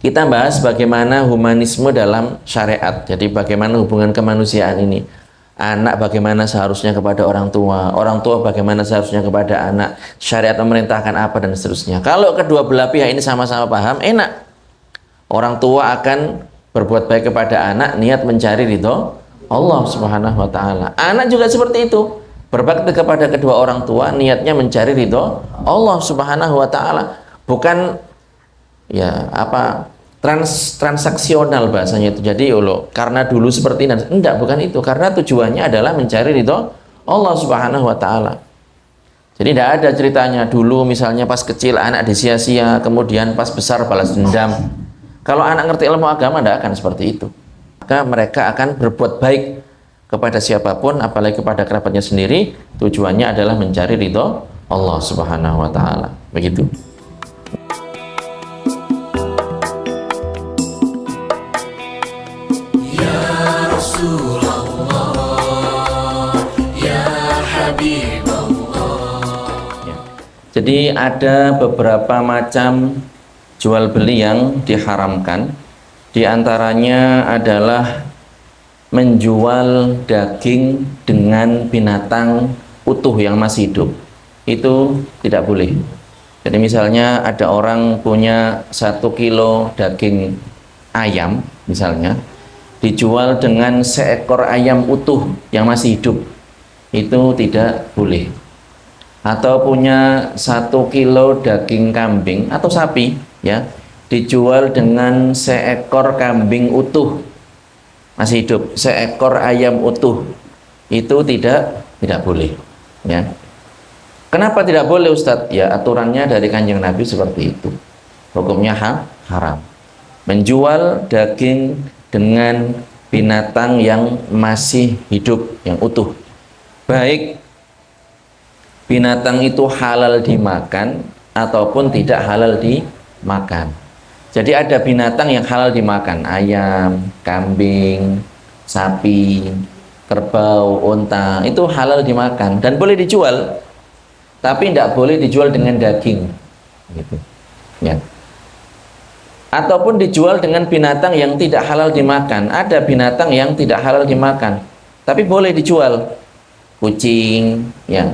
Kita bahas bagaimana humanisme dalam syariat. Jadi bagaimana hubungan kemanusiaan ini. Anak bagaimana seharusnya kepada orang tua bagaimana seharusnya kepada anak, syariat memerintahkan apa dan seterusnya. Kalau kedua belah pihak ini sama-sama paham, enak. Orang tua akan berbuat baik kepada anak, niat mencari ridho Allah Subhanahu wa taala. Anak juga seperti itu. Berbakti kepada kedua orang tua, niatnya mencari ridho Allah Subhanahu wa taala. Bukan transaksional bahasanya itu. Jadi karena dulu seperti ini, enggak, bukan itu. Karena tujuannya adalah mencari ridho Allah Subhanahu wa taala. Jadi tidak ada ceritanya dulu misalnya pas kecil anak disia-sia, kemudian pas besar balas dendam. Kalau anak ngerti ilmu agama tidak akan seperti itu. Maka mereka akan berbuat baik kepada siapapun, apalagi kepada kerabatnya sendiri. Tujuannya adalah mencari ridho Allah Subhanahu wa taala. Begitu. Jadi ada beberapa macam jual beli yang diharamkan. Di antaranya adalah menjual daging dengan binatang utuh yang masih hidup. Itu tidak boleh. Jadi misalnya ada orang punya 1 kilo daging ayam misalnya, dijual dengan seekor ayam utuh yang masih hidup, itu tidak boleh. Atau punya 1 kilo daging kambing atau sapi, ya, dijual dengan seekor kambing utuh masih hidup, seekor ayam utuh, itu tidak boleh, ya. Kenapa tidak boleh, Ustadz? Ya, aturannya dari Kanjeng Nabi seperti itu. Hukumnya haram. Menjual daging dengan binatang yang masih hidup, yang utuh. Baik binatang itu halal dimakan ataupun tidak halal dimakan. Jadi ada binatang yang halal dimakan, ayam, kambing, sapi, kerbau, unta, itu halal dimakan dan boleh dijual, tapi tidak boleh dijual dengan daging, gitu, ya. Ataupun dijual dengan binatang yang tidak halal dimakan. Ada binatang yang tidak halal dimakan, tapi boleh dijual. Kucing, ya,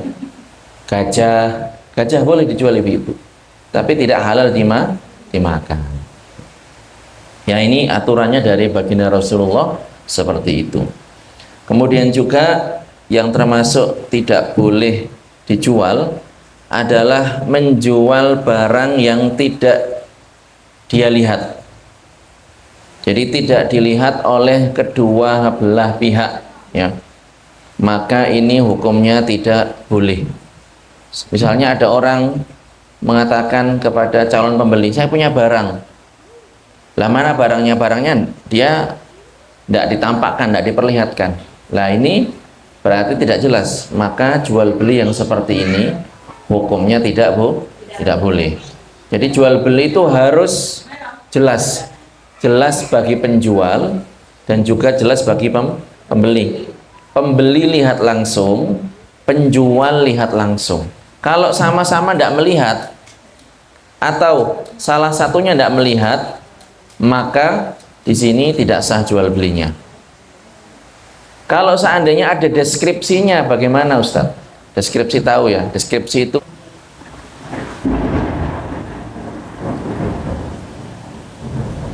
gajah boleh dijual ibu-ibu, tapi tidak halal dimakan. Ya, ini aturannya dari baginda Rasulullah seperti itu. Kemudian juga yang termasuk tidak boleh dijual adalah menjual barang yang tidak dia lihat. Jadi tidak dilihat oleh kedua belah pihak, ya. Maka ini hukumnya tidak boleh. Misalnya ada orang mengatakan kepada calon pembeli, saya punya barang. Lah mana barangnya? Barangnya dia tidak ditampakkan, tidak diperlihatkan. Lah ini berarti tidak jelas. Maka jual beli yang seperti ini hukumnya tidak boleh. Jadi jual beli itu harus jelas bagi penjual dan juga jelas bagi pembeli. Pembeli lihat langsung, penjual lihat langsung. Kalau sama-sama tidak melihat atau salah satunya tidak melihat, maka di sini tidak sah jual belinya. Kalau seandainya ada deskripsinya, bagaimana, Ustadz? Deskripsi tahu ya, deskripsi itu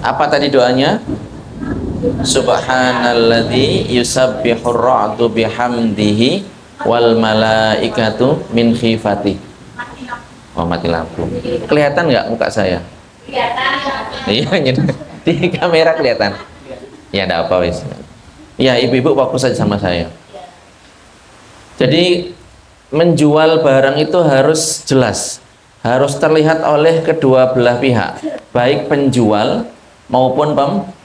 apa tadi doanya? Subhanalladzi yusabbihur ra'du bihamdihi wal malaikatu min khifati. Oh, mati lampu. Kelihatan nggak muka saya? Iya, di kamera kelihatan. Ya, enggak apa wis. Ya, ibu-ibu fokus saja sama saya. Jadi menjual barang itu harus jelas, harus terlihat oleh kedua belah pihak, baik penjual maupun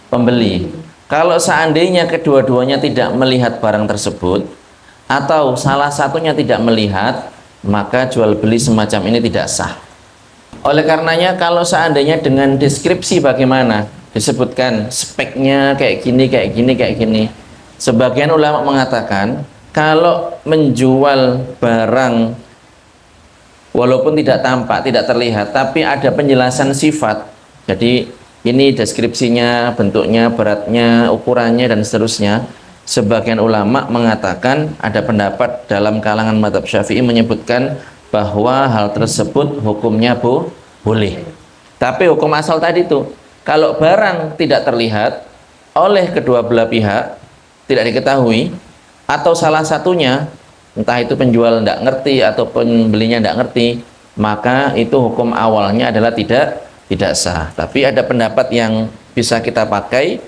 pembeli. Kalau seandainya kedua-duanya tidak melihat barang tersebut atau salah satunya tidak melihat, maka jual beli semacam ini tidak sah. Oleh karenanya kalau seandainya dengan deskripsi bagaimana, disebutkan speknya kayak gini, sebagian ulama mengatakan kalau menjual barang walaupun tidak tampak, tidak terlihat, tapi ada penjelasan sifat, jadi ini deskripsinya, bentuknya, beratnya, ukurannya, dan seterusnya. Sebagian ulama mengatakan, ada pendapat dalam kalangan mazhab Syafi'i menyebutkan bahwa hal tersebut hukumnya boleh. Tapi hukum asal tadi itu, kalau barang tidak terlihat oleh kedua belah pihak, tidak diketahui, atau salah satunya, entah itu penjual tidak ngerti atau pembelinya tidak ngerti, maka itu hukum awalnya adalah tidak sah. Tapi ada pendapat yang bisa kita pakai,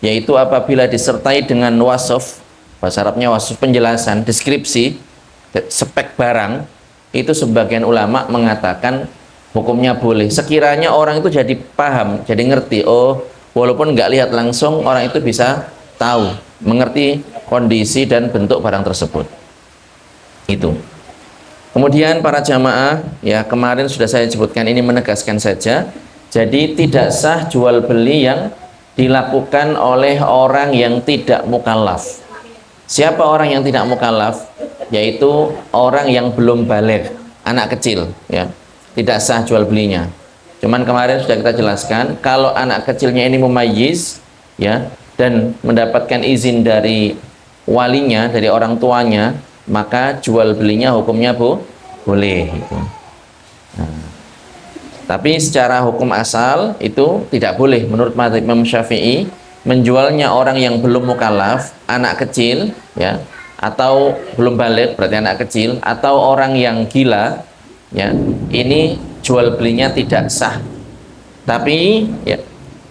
yaitu apabila disertai dengan wasf, bahasa Arabnya wasf, penjelasan, deskripsi, spek barang, itu sebagian ulama mengatakan hukumnya boleh. Sekiranya orang itu jadi paham, jadi ngerti, oh walaupun nggak lihat langsung, orang itu bisa tahu, mengerti kondisi dan bentuk barang tersebut. Itu. Kemudian para jamaah, ya kemarin sudah saya sebutkan, ini menegaskan saja. Jadi tidak sah jual beli yang dilakukan oleh orang yang tidak mukallaf. Siapa orang yang tidak mukallaf? Yaitu orang yang belum baligh, anak kecil, ya. Tidak sah jual belinya. Cuman kemarin sudah kita jelaskan, kalau anak kecilnya ini mumayyiz, ya, dan mendapatkan izin dari walinya, dari orang tuanya, maka jual belinya hukumnya boleh gitu. Nah, tapi secara hukum asal itu tidak boleh menurut mazhab Imam Syafi'i, menjualnya orang yang belum mukallaf, anak kecil, ya, atau belum baligh berarti anak kecil, atau orang yang gila, ya, ini jual belinya tidak sah. Tapi ya,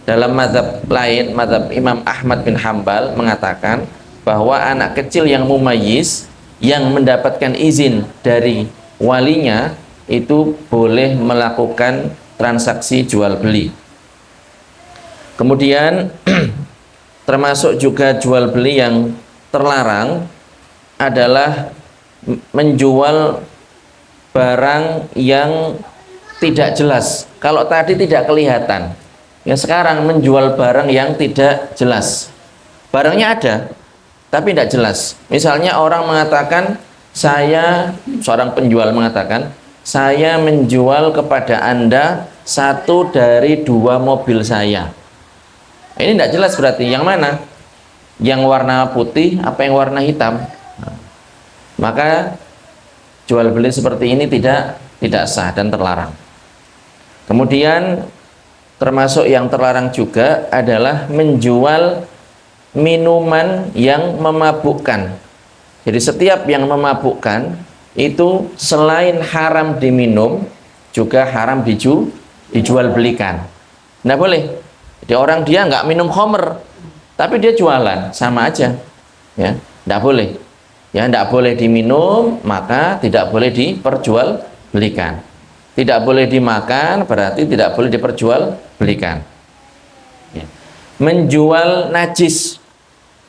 dalam mazhab lain, mazhab Imam Ahmad bin Hambal mengatakan bahwa anak kecil yang mumayyiz, yang mendapatkan izin dari walinya, itu boleh melakukan transaksi jual beli. Kemudian termasuk juga jual beli yang terlarang adalah menjual barang yang tidak jelas. Kalau tadi tidak kelihatan, ya sekarang menjual barang yang tidak jelas. Barangnya ada, tapi tidak jelas. Misalnya orang mengatakan, seorang penjual mengatakan, saya menjual kepada Anda 1 dari 2 mobil saya. Ini tidak jelas berarti yang mana? Yang warna putih apa yang warna hitam? Maka jual beli seperti ini tidak sah dan terlarang. Kemudian termasuk yang terlarang juga adalah menjual minuman yang memabukkan. Jadi setiap yang memabukkan itu selain haram diminum, juga haram dijual belikan. Nggak boleh. Jadi orang dia nggak minum khamr, tapi dia jualan, sama aja, ya, nggak boleh. Ya, nggak boleh diminum, maka tidak boleh diperjualbelikan. Tidak boleh dimakan, berarti tidak boleh diperjualbelikan. Ya. Menjual najis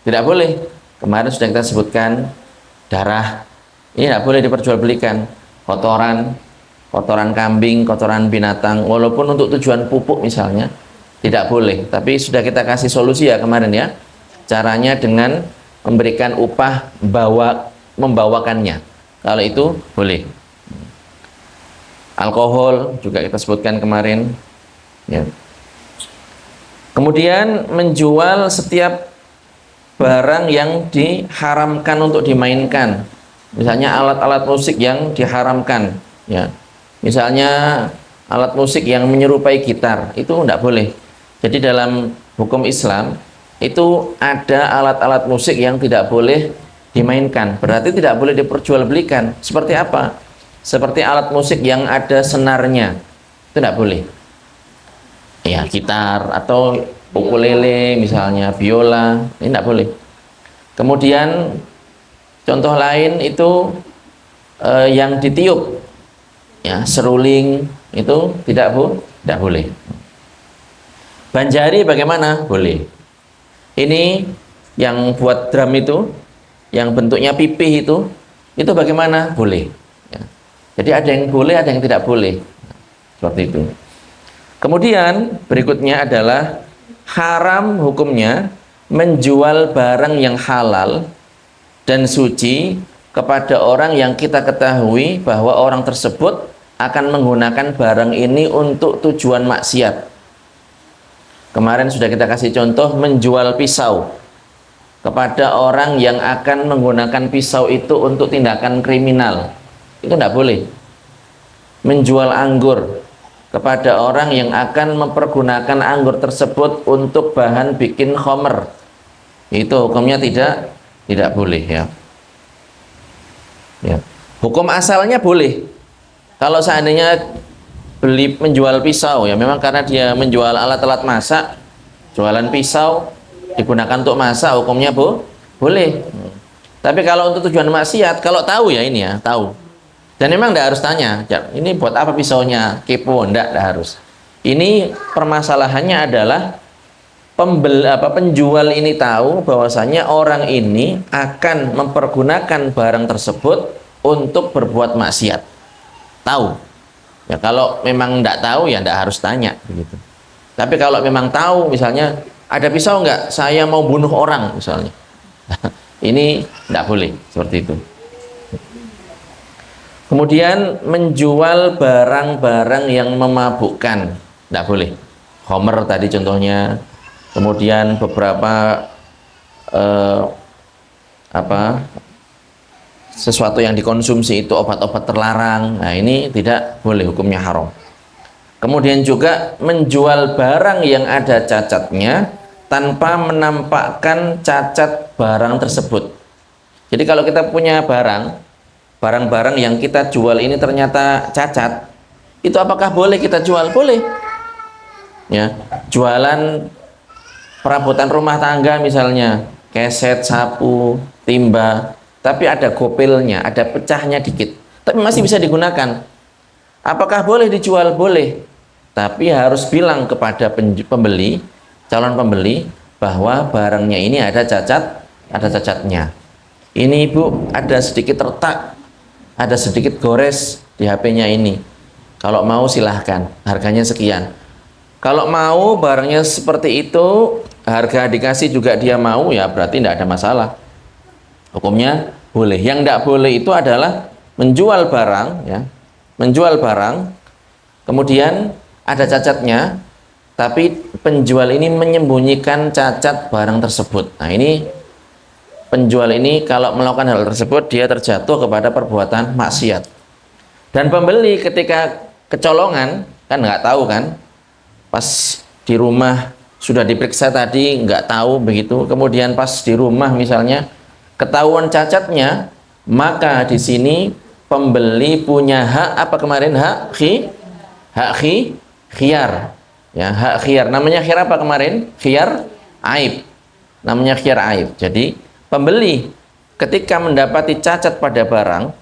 tidak boleh. Kemarin sudah kita sebutkan darah, ini tidak boleh diperjualbelikan. Kotoran kambing, kotoran binatang, walaupun untuk tujuan pupuk misalnya, tidak boleh. Tapi sudah kita kasih solusi ya kemarin ya. Caranya dengan memberikan upah membawakannya. Kalau itu boleh. Alkohol juga kita sebutkan kemarin. Ya. Kemudian menjual setiap barang yang diharamkan untuk dimainkan. Misalnya alat-alat musik yang diharamkan, ya. Misalnya alat musik yang menyerupai gitar, itu tidak boleh. Jadi dalam hukum Islam itu ada alat-alat musik yang tidak boleh dimainkan, berarti tidak boleh diperjualbelikan. Seperti apa? Seperti alat musik yang ada senarnya, itu tidak boleh. Ya, gitar atau ukulele misalnya, biola, ini tidak boleh. Kemudian contoh lain itu yang ditiup, ya, seruling, itu tidak boleh. Banjari bagaimana? Boleh. Ini yang buat drum itu, yang bentuknya pipih itu bagaimana? Boleh. Ya. Jadi ada yang boleh, ada yang tidak boleh. Seperti itu. Kemudian berikutnya adalah haram hukumnya menjual barang yang halal dan suci kepada orang yang kita ketahui bahwa orang tersebut akan menggunakan barang ini untuk tujuan maksiat. Kemarin sudah kita kasih contoh menjual pisau kepada orang yang akan menggunakan pisau itu untuk tindakan kriminal. Itu tidak boleh. Menjual anggur kepada orang yang akan mempergunakan anggur tersebut untuk bahan bikin khamr. Itu hukumnya tidak boleh ya. Ya. Hukum asalnya boleh. Kalau seandainya menjual pisau ya memang karena dia menjual alat-alat masak, jualan pisau digunakan untuk masak, hukumnya boleh. Tapi kalau untuk tujuan maksiat, kalau tahu ya ini ya, tahu. Dan memang tidak harus tanya, ini buat apa pisaunya, kepo, tidak harus. Ini permasalahannya adalah penjual ini tahu bahwasanya orang ini akan mempergunakan barang tersebut untuk berbuat maksiat. Tahu. Ya kalau memang tidak tahu ya tidak harus tanya begitu. Tapi kalau memang tahu, misalnya ada pisau enggak, saya mau bunuh orang misalnya. Ini tidak boleh seperti itu. Kemudian menjual barang-barang yang memabukkan, tidak boleh. Khamr tadi contohnya. Kemudian beberapa sesuatu yang dikonsumsi itu obat-obat terlarang. Nah, ini tidak boleh, hukumnya haram. Kemudian juga menjual barang yang ada cacatnya tanpa menampakkan cacat barang tersebut. Jadi kalau kita punya barang-barang yang kita jual ini ternyata cacat, itu apakah boleh kita jual? Boleh. Ya, jualan perabotan rumah tangga misalnya, keset, sapu, timba, tapi ada gopelnya, ada pecahnya dikit, tapi masih bisa digunakan. Apakah boleh dijual? Boleh. Tapi harus bilang kepada pembeli, calon pembeli, bahwa barangnya ini ada cacatnya. Ini ibu ada sedikit retak, ada sedikit gores di HP-nya ini. Kalau mau silahkan, harganya sekian. Kalau mau barangnya seperti itu, harga dikasih juga dia mau, ya berarti tidak ada masalah. Hukumnya boleh. Yang tidak boleh itu adalah menjual barang, ya, menjual barang, kemudian ada cacatnya, tapi penjual ini menyembunyikan cacat barang tersebut. Nah, ini penjual ini kalau melakukan hal tersebut dia terjatuh kepada perbuatan maksiat. Dan pembeli ketika kecolongan, kan nggak tahu kan, pas di rumah sudah diperiksa tadi nggak tahu begitu, kemudian pas di rumah misalnya ketahuan cacatnya, maka di sini pembeli punya hak apa kemarin, hak khiyar, ya, hak khiyar. Namanya khiyar apa kemarin? Khiyar aib. Namanya khiyar aib. Jadi pembeli ketika mendapati cacat pada barang,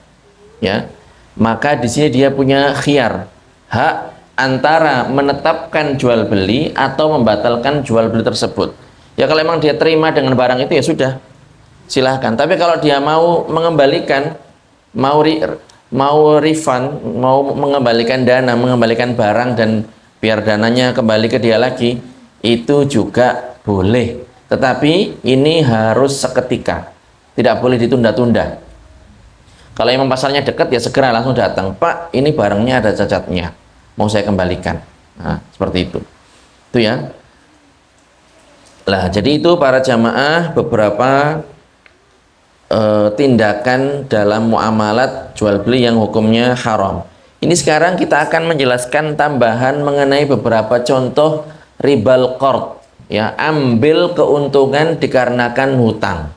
ya, maka di sini dia punya khiyar, hak antara menetapkan jual beli atau membatalkan jual beli tersebut. Ya kalau memang dia terima dengan barang itu ya sudah, silahkan. Tapi kalau dia mau mengembalikan, mau refund, mau mengembalikan dana, mengembalikan barang dan biar dananya kembali ke dia lagi, itu juga boleh. Tetapi ini harus seketika, tidak boleh ditunda-tunda. Kalau memang pasarnya dekat ya segera langsung datang, Pak, ini barangnya ada cacatnya, mau saya kembalikan. Nah, seperti itu. Itu ya. Lah, jadi itu para jamaah beberapa tindakan dalam muamalat jual beli yang hukumnya haram. Ini sekarang kita akan menjelaskan tambahan mengenai beberapa contoh ribal qard, ya, ambil keuntungan dikarenakan hutang.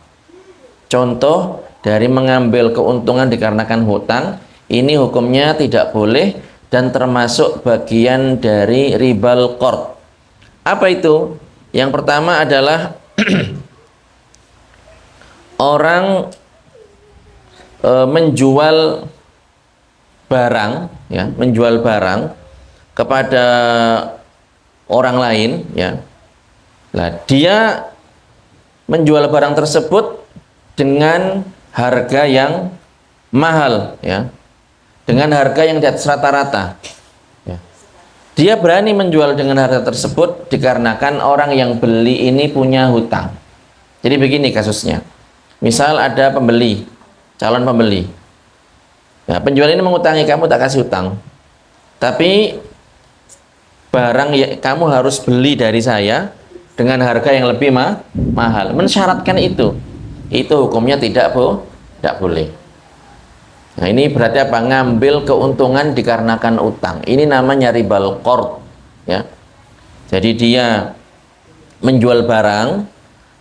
Contoh dari mengambil keuntungan dikarenakan hutang, ini hukumnya tidak boleh dan termasuk bagian dari ribal qard. Apa itu? Yang pertama adalah orang menjual barang, ya, menjual barang kepada orang lain, ya. Nah, dia menjual barang tersebut dengan harga yang mahal, ya, dengan harga yang di atas rata-rata. Ya. Dia berani menjual dengan harga tersebut dikarenakan orang yang beli ini punya hutang. Jadi begini kasusnya. Misal ada pembeli, calon pembeli. Ya, penjual ini mengutangi kamu, tak kasih hutang. Tapi barang ya kamu harus beli dari saya dengan harga yang lebih mahal, mensyaratkan itu hukumnya tidak boleh. Nah, ini berarti apa? Ngambil keuntungan dikarenakan utang. Ini namanya ribal qard, ya. Jadi dia menjual barang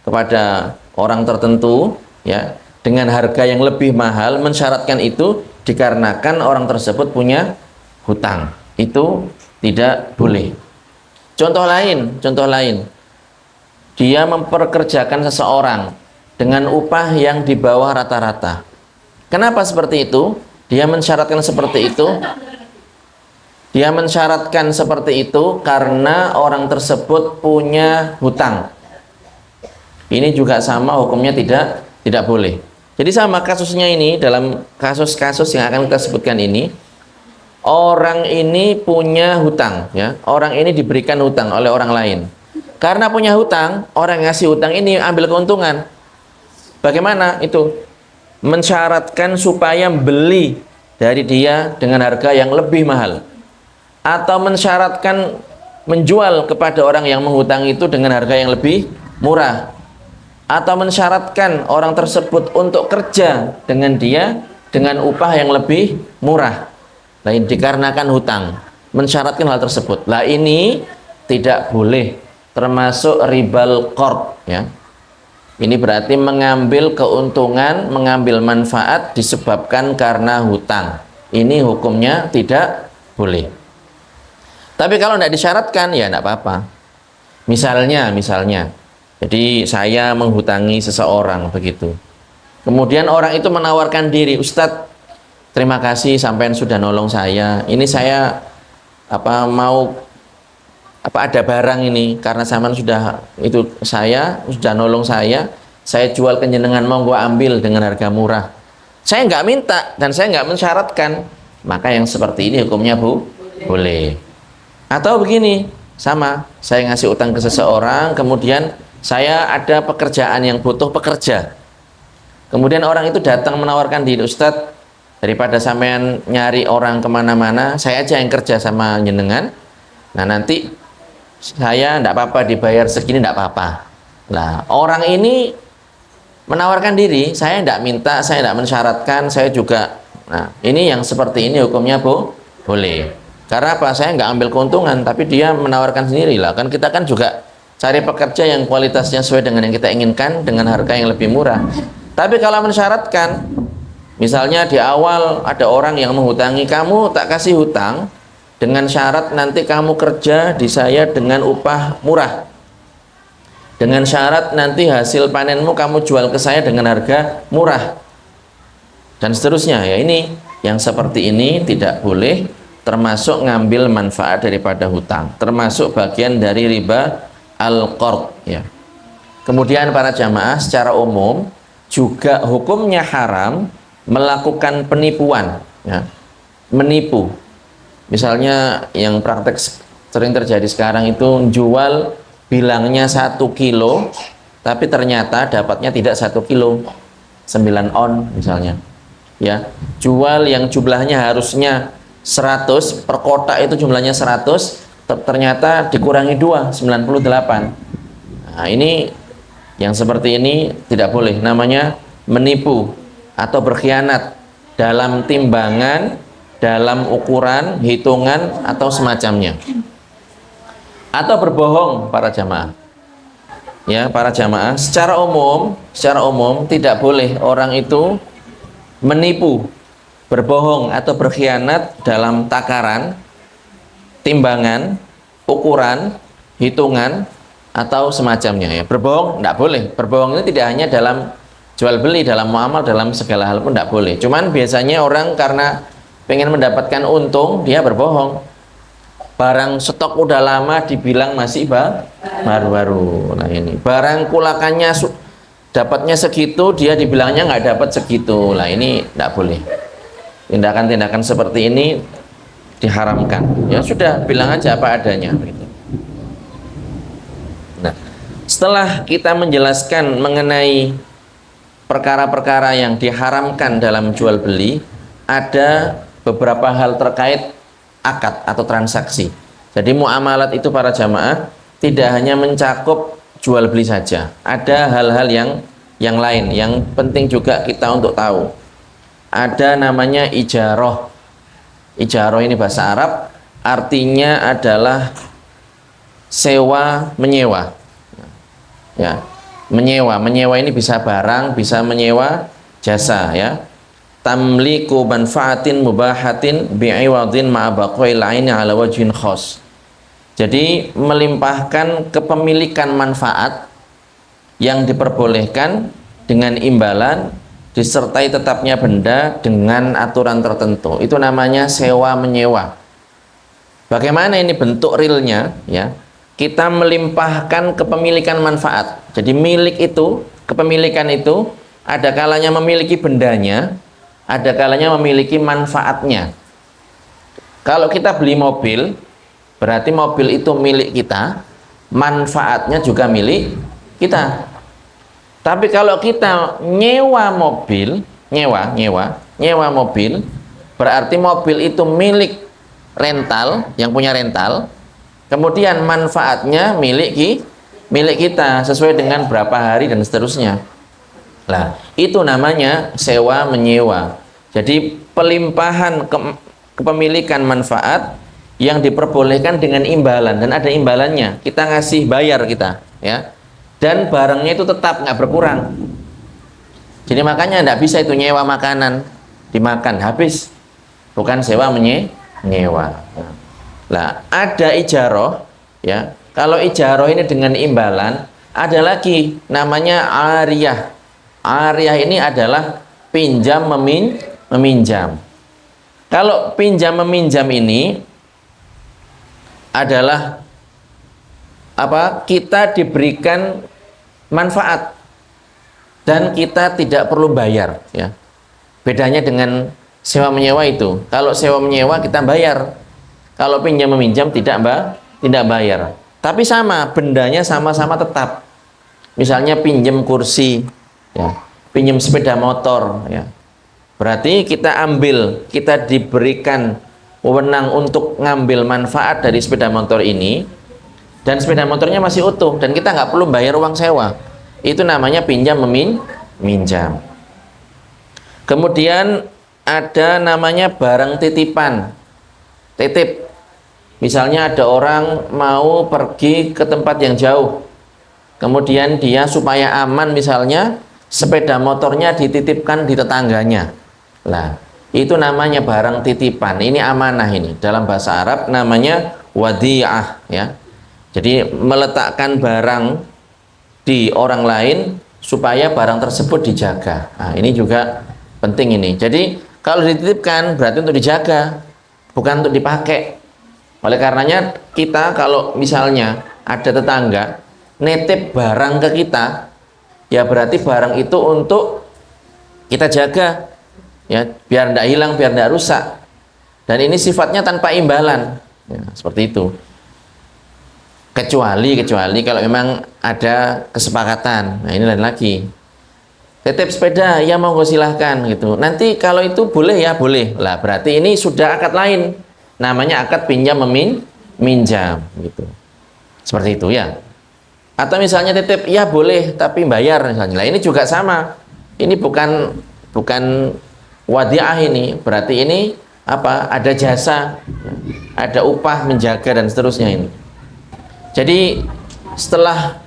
kepada orang tertentu, ya, dengan harga yang lebih mahal, mensyaratkan itu dikarenakan orang tersebut punya hutang. Itu tidak boleh. Contoh lain, dia memperkerjakan seseorang dengan upah yang di bawah rata-rata. Kenapa seperti itu? Dia mensyaratkan seperti itu. Dia mensyaratkan seperti itu karena orang tersebut punya hutang. Ini juga sama hukumnya tidak boleh. Jadi sama kasusnya ini, dalam kasus-kasus yang akan kita sebutkan ini, orang ini punya hutang, ya. Orang ini diberikan hutang oleh orang lain. Karena punya hutang, orang yang ngasih hutang ini ambil keuntungan. Bagaimana itu? Mensyaratkan supaya beli dari dia dengan harga yang lebih mahal, atau mensyaratkan menjual kepada orang yang menghutang itu dengan harga yang lebih murah, atau mensyaratkan orang tersebut untuk kerja dengan dia dengan upah yang lebih murah. Lain dikarenakan hutang, mensyaratkan hal tersebut. Lah ini tidak boleh, termasuk ribal qard, ya. Ini berarti mengambil keuntungan, mengambil manfaat disebabkan karena hutang. Ini hukumnya tidak boleh. Tapi kalau tidak disyaratkan, ya tidak apa-apa. Misalnya, jadi saya menghutangi seseorang begitu. Kemudian orang itu menawarkan diri, Ustadz, terima kasih sampean sudah nolong saya. Ini saya ada barang ini karena sampean saya sudah nolong saya jual ke jenengan, mau gua ambil dengan harga murah. Saya nggak minta dan saya nggak mensyaratkan, maka yang seperti ini hukumnya boleh. Atau begini, sama, saya ngasih utang ke seseorang, kemudian saya ada pekerjaan yang butuh pekerja. Kemudian orang itu datang menawarkan diri, Ustadz, daripada sampean nyari orang kemana-mana, saya aja yang kerja sama jenengan. Nah nanti saya tidak apa-apa dibayar segini, tidak apa-apa. Nah orang ini menawarkan diri, saya tidak minta, saya tidak mensyaratkan, saya juga. Nah ini yang seperti ini hukumnya boleh. Karena apa? Saya nggak ambil keuntungan, tapi dia menawarkan sendiri lah. Kan kita kan juga cari pekerja yang kualitasnya sesuai dengan yang kita inginkan dengan harga yang lebih murah. Tapi kalau mensyaratkan, misalnya di awal ada orang yang menghutangi kamu, tak kasih hutang dengan syarat nanti kamu kerja di saya dengan upah murah, dengan syarat nanti hasil panenmu kamu jual ke saya dengan harga murah, dan seterusnya. Ya ini yang seperti ini tidak boleh, termasuk ngambil manfaat daripada hutang, termasuk bagian dari riba al-qard, ya. Kemudian para jamaah, secara umum juga hukumnya haram melakukan penipuan, ya. Menipu. Misalnya yang praktek sering terjadi sekarang itu jual bilangnya 1 kilo, tapi ternyata dapatnya tidak 1 kilo, 9 on misalnya, ya. Jual yang jumlahnya harusnya 100, per kotak itu jumlahnya 100, ternyata dikurangi 2, 98. Nah ini yang seperti ini tidak boleh, namanya menipu atau berkhianat dalam timbangan, dalam ukuran, hitungan, atau semacamnya. Atau berbohong, para jamaah. Ya, para jamaah, secara umum tidak boleh orang itu menipu, berbohong atau berkhianat dalam takaran, timbangan, ukuran, hitungan, atau semacamnya, ya. Berbohong tidak boleh. Berbohong itu tidak hanya dalam jual beli, dalam muamal, dalam segala hal pun tidak boleh. Cuman biasanya orang karena pengen mendapatkan untung, dia berbohong. Barang stok udah lama dibilang masih baru-baru. Nah ini barang kulakannya dapatnya segitu, dia dibilangnya nggak dapat segitu. Nah ini tidak boleh. Tindakan-tindakan seperti ini diharamkan. Ya sudah, bilang aja apa adanya. Nah, setelah kita menjelaskan mengenai perkara-perkara yang diharamkan dalam jual beli, ada beberapa hal terkait akad atau transaksi. Jadi muamalat itu para jamaah tidak hanya mencakup jual beli saja. Ada hal-hal yang lain yang penting juga kita untuk tahu. Ada namanya ijarah. Ijarah ini bahasa Arab, artinya adalah sewa menyewa. Ya, menyewa ini bisa barang, bisa menyewa jasa, ya. Tamliku manfaatin mubahatin bi'iwadin ma'a baqail aini ala wajhin khas. Jadi melimpahkan kepemilikan manfaat yang diperbolehkan dengan imbalan disertai tetapnya benda dengan aturan tertentu. Itu namanya sewa menyewa. Bagaimana ini bentuk realnya, ya? Kita melimpahkan kepemilikan manfaat. Jadi milik itu, kepemilikan itu ada kalanya memiliki bendanya, ada kalanya memiliki manfaatnya. Kalau kita beli mobil, berarti mobil itu milik kita, manfaatnya juga milik kita. Tapi kalau kita nyewa mobil, nyewa mobil, berarti mobil itu milik rental, yang punya rental, kemudian manfaatnya milik kita sesuai dengan berapa hari dan seterusnya. Nah, itu namanya sewa menyewa. Jadi pelimpahan kepemilikan manfaat yang diperbolehkan dengan imbalan, dan ada imbalannya. Kita ngasih bayar kita, ya. Dan barangnya itu tetap nggak berkurang. Jadi makanya nggak bisa itu nyewa makanan dimakan habis, bukan sewa menyewa. Nah, ada ijarah, ya. Kalau ijarah ini dengan imbalan, ada lagi namanya ariyah. Ariyah ini adalah pinjam meminjam. Kalau pinjam meminjam ini adalah apa? Kita diberikan manfaat dan kita tidak perlu bayar, ya. Bedanya dengan sewa menyewa itu. Kalau sewa menyewa kita bayar. Kalau pinjam meminjam tidak bayar. Tapi sama, bendanya sama-sama tetap. Misalnya pinjam kursi, ya. Pinjam sepeda motor, ya. Berarti kita diberikan wewenang untuk ngambil manfaat dari sepeda motor ini, dan sepeda motornya masih utuh, dan kita nggak perlu bayar uang sewa. Itu namanya pinjam meminjam. Kemudian ada namanya barang titipan, titip. Misalnya ada orang mau pergi ke tempat yang jauh, kemudian dia supaya aman misalnya sepeda motornya dititipkan di tetangganya. Lah, itu namanya barang titipan. Ini amanah ini. Dalam bahasa Arab namanya wadi'ah, ya. Jadi meletakkan barang di orang lain supaya barang tersebut dijaga. Nah, ini juga penting ini. Jadi kalau dititipkan berarti untuk dijaga, bukan untuk dipakai. Oleh karenanya kita kalau misalnya ada tetangga nitip barang ke kita, ya berarti barang itu untuk kita jaga, ya, biar tidak hilang, biar tidak rusak. Dan ini sifatnya tanpa imbalan, ya, seperti itu. Kecuali kalau memang ada kesepakatan. Nah, ini lain lagi. Titip sepeda, ya monggo silahkan gitu. Nanti kalau itu boleh ya boleh. Lah berarti ini sudah akad lain. Namanya akad pinjam meminjam gitu. Seperti itu, ya. Atau misalnya titip, ya boleh tapi bayar misalnya. Lah ini juga sama. Ini bukan wadiah ini. Berarti ini apa? Ada jasa, ada upah menjaga dan seterusnya ini. Jadi setelah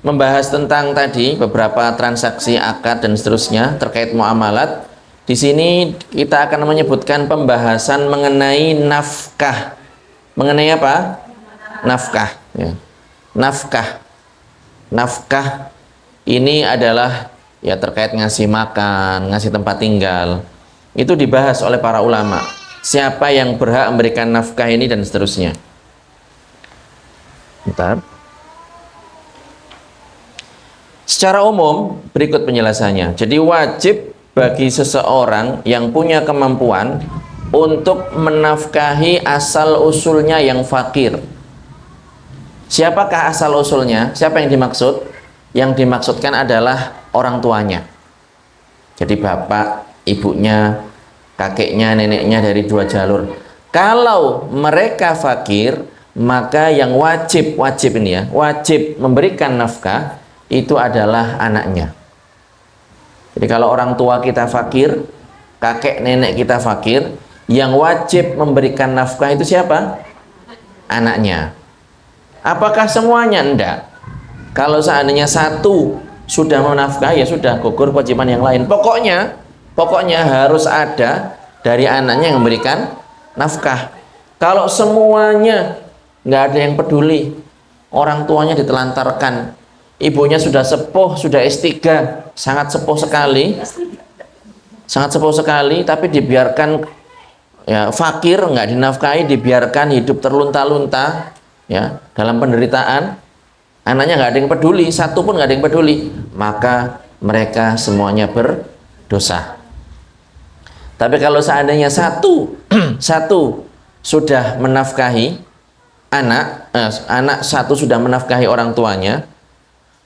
membahas tentang tadi beberapa transaksi akad dan seterusnya terkait muamalat, di sini kita akan menyebutkan pembahasan mengenai nafkah. Mengenai apa? Nafkah, ya. Nafkah ini adalah ya terkait ngasih makan, ngasih tempat tinggal. Itu dibahas oleh para ulama. Siapa yang berhak memberikan nafkah ini dan seterusnya. Bentar. Secara umum berikut penjelasannya. Jadi wajib bagi seseorang yang punya kemampuan untuk menafkahi asal usulnya yang fakir. Siapakah asal usulnya? Siapa yang dimaksud? Yang dimaksudkan adalah orang tuanya. Jadi bapak, ibunya, kakeknya, neneknya dari dua jalur. Kalau mereka fakir, maka yang wajib ini ya, wajib memberikan nafkah itu adalah anaknya. Jadi kalau orang tua kita fakir, kakek nenek kita fakir, yang wajib memberikan nafkah itu siapa? Anaknya. Apakah semuanya? Enggak. Kalau seandainya satu sudah menafkahi, ya sudah, gugur kewajiban yang lain. Pokoknya harus ada dari anaknya yang memberikan nafkah. Kalau semuanya nggak ada yang peduli, orang tuanya ditelantarkan, ibunya sudah sepuh, sudah S3, sangat sepuh sekali, tapi dibiarkan ya fakir, nggak dinafkahi, dibiarkan hidup terlunta-lunta ya dalam penderitaan, anaknya nggak ada yang peduli, satu pun nggak ada yang peduli, maka mereka semuanya berdosa. Tapi kalau seandainya satu sudah menafkahi anak satu sudah menafkahi orang tuanya,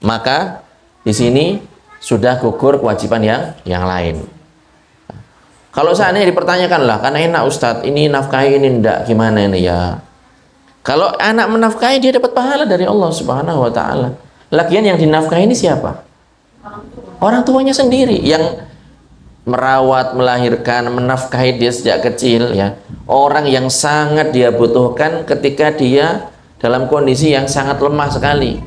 maka di sini sudah gugur kewajiban yang lain. Kalau seandainya dipertanyakan lah, karena enak Ustadz, ini nafkahi ini enggak, gimana ini ya? Kalau anak menafkahi dia dapat pahala dari Allah Subhanahu wa taala. Lagian yang dinafkahi ini siapa? Orang tuanya sendiri yang merawat, melahirkan, menafkahi dia sejak kecil ya. Orang yang sangat dia butuhkan ketika dia dalam kondisi yang sangat lemah sekali.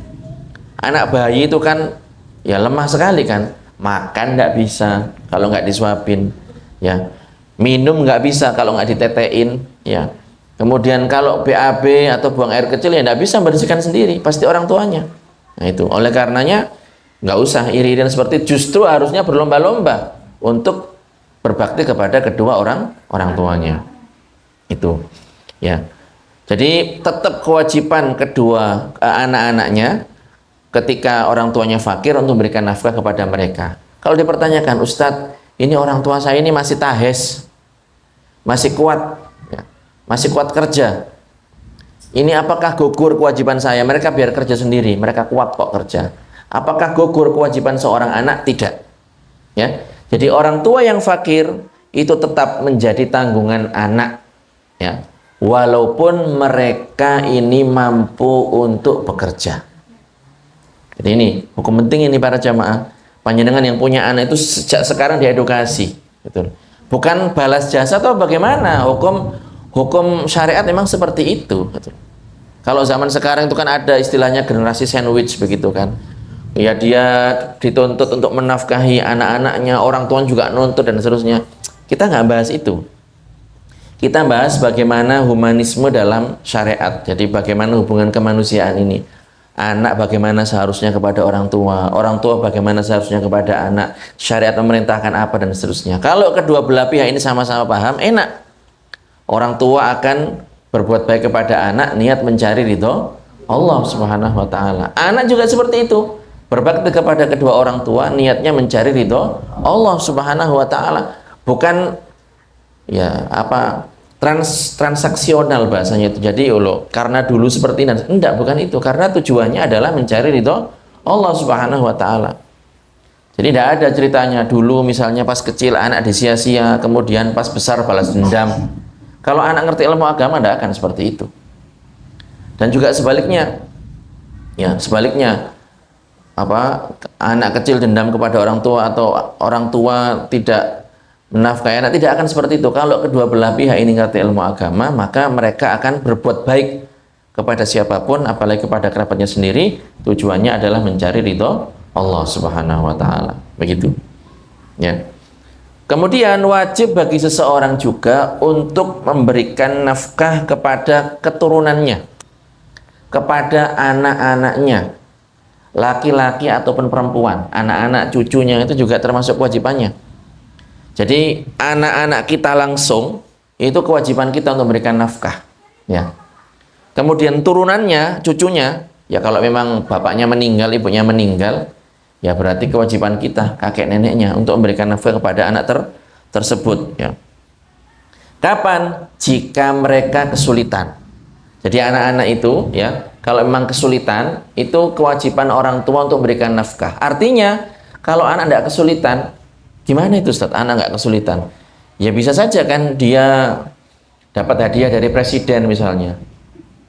Anak bayi itu kan ya lemah sekali kan, makan nggak bisa kalau nggak disuapin ya, minum nggak bisa kalau nggak ditetein ya, kemudian kalau BAB atau buang air kecil ya nggak bisa membersihkan sendiri, pasti orang tuanya. Nah itu, oleh karenanya nggak usah iri-irian seperti itu, justru harusnya berlomba-lomba untuk berbakti kepada kedua orang tuanya itu ya. Jadi tetap kewajiban kedua anak-anaknya ketika orang tuanya fakir untuk memberikan nafkah kepada mereka. Kalau dipertanyakan, Ustadz, ini orang tua saya ini masih tahes, masih kuat ya, masih kuat kerja, ini apakah gugur kewajiban saya? Mereka biar kerja sendiri, mereka kuat kok kerja. Apakah gugur kewajiban seorang anak? Tidak ya. Jadi orang tua yang fakir itu tetap menjadi tanggungan anak ya, walaupun mereka ini mampu untuk bekerja. Jadi ini hukum penting ini para jamaah. Panjenengan yang punya anak itu sejak sekarang diedukasi, betul. Bukan balas jasa atau bagaimana, hukum syariat memang seperti itu, betul. Kalau zaman sekarang itu kan ada istilahnya generasi sandwich begitu kan. Ya dia dituntut untuk menafkahi anak-anaknya, orang tua juga nuntut dan seterusnya. Kita nggak bahas itu. Kita bahas bagaimana humanisme dalam syariat. Jadi bagaimana hubungan kemanusiaan ini. Anak bagaimana seharusnya kepada orang tua bagaimana seharusnya kepada anak, syariat memerintahkan apa dan seterusnya. Kalau kedua belah pihak ini sama-sama paham, enak. Orang tua akan berbuat baik kepada anak, niat mencari ridho Allah Subhanahu wa taala. Anak juga seperti itu, berbakti kepada kedua orang tua, niatnya mencari ridho Allah Subhanahu wa taala. Bukan ya apa transaksional bahasanya itu. Jadi karena dulu seperti ini, enggak, bukan itu. Karena tujuannya adalah mencari ridho Allah Subhanahu wa taala. Jadi tidak ada ceritanya dulu misalnya pas kecil anak disia-sia, kemudian pas besar balas dendam. Kalau anak ngerti ilmu agama tidak akan seperti itu. Dan juga sebaliknya. Ya, sebaliknya apa anak kecil dendam kepada orang tua atau orang tua tidak menafkahi anak, tidak akan seperti itu. Kalau kedua belah pihak ini ngerti ilmu agama, maka mereka akan berbuat baik kepada siapapun, apalagi kepada kerabatnya sendiri. Tujuannya adalah mencari ridho Allah Subhanahu wa taala. Begitu. Ya. Kemudian wajib bagi seseorang juga untuk memberikan nafkah kepada keturunannya, kepada anak-anaknya, laki-laki ataupun perempuan, anak-anak cucunya itu juga termasuk kewajibannya. Jadi anak-anak kita langsung itu kewajiban kita untuk memberikan nafkah ya. Kemudian turunannya, cucunya ya, kalau memang bapaknya meninggal, ibunya meninggal, ya berarti kewajiban kita, kakek neneknya, untuk memberikan nafkah kepada anak tersebut ya. Kapan? Jika mereka kesulitan. Jadi anak-anak itu ya, kalau memang kesulitan, itu kewajiban orang tua untuk memberikan nafkah. Artinya kalau anak tidak kesulitan, gimana itu Ustaz? Anak nggak kesulitan? Ya bisa saja kan dia dapat hadiah dari presiden misalnya.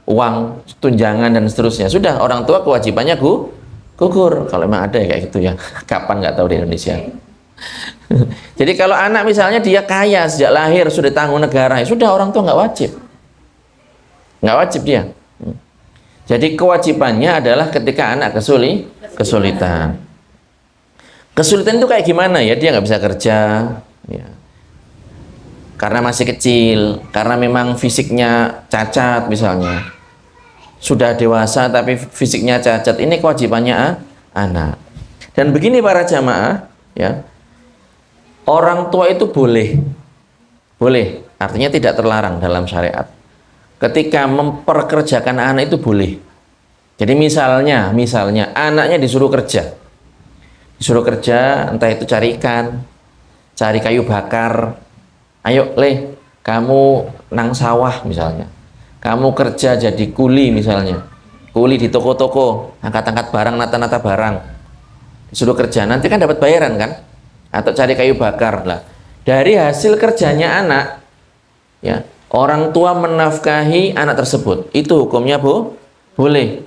uang tunjangan dan seterusnya. Sudah, orang tua kewajibannya gugur. Kalau memang ada ya kayak gitu ya. Kapan nggak tahu di Indonesia. Jadi kalau anak misalnya dia kaya sejak lahir sudah tanggung negara, ya sudah, orang tua nggak wajib. Nggak wajib dia. Jadi kewajibannya adalah ketika anak kesulitan. Kesulitan itu kayak gimana ya? Dia nggak bisa kerja, ya. Karena masih kecil, karena memang fisiknya cacat misalnya. Sudah dewasa tapi fisiknya cacat, ini kewajibannya anak. Dan begini para jamaah, ya, orang tua itu boleh, artinya tidak terlarang dalam syariat. Ketika memperkerjakan anak itu boleh. Jadi misalnya anaknya disuruh kerja, entah itu cari ikan, cari kayu bakar. Ayo Le, kamu nang sawah misalnya, kamu kerja jadi kuli misalnya, kuli di toko-toko, angkat-angkat barang, nata-nata barang, disuruh kerja, nanti kan dapat bayaran kan, atau cari kayu bakar lah. Dari hasil kerjanya anak, ya, orang tua menafkahi anak tersebut, itu hukumnya boleh.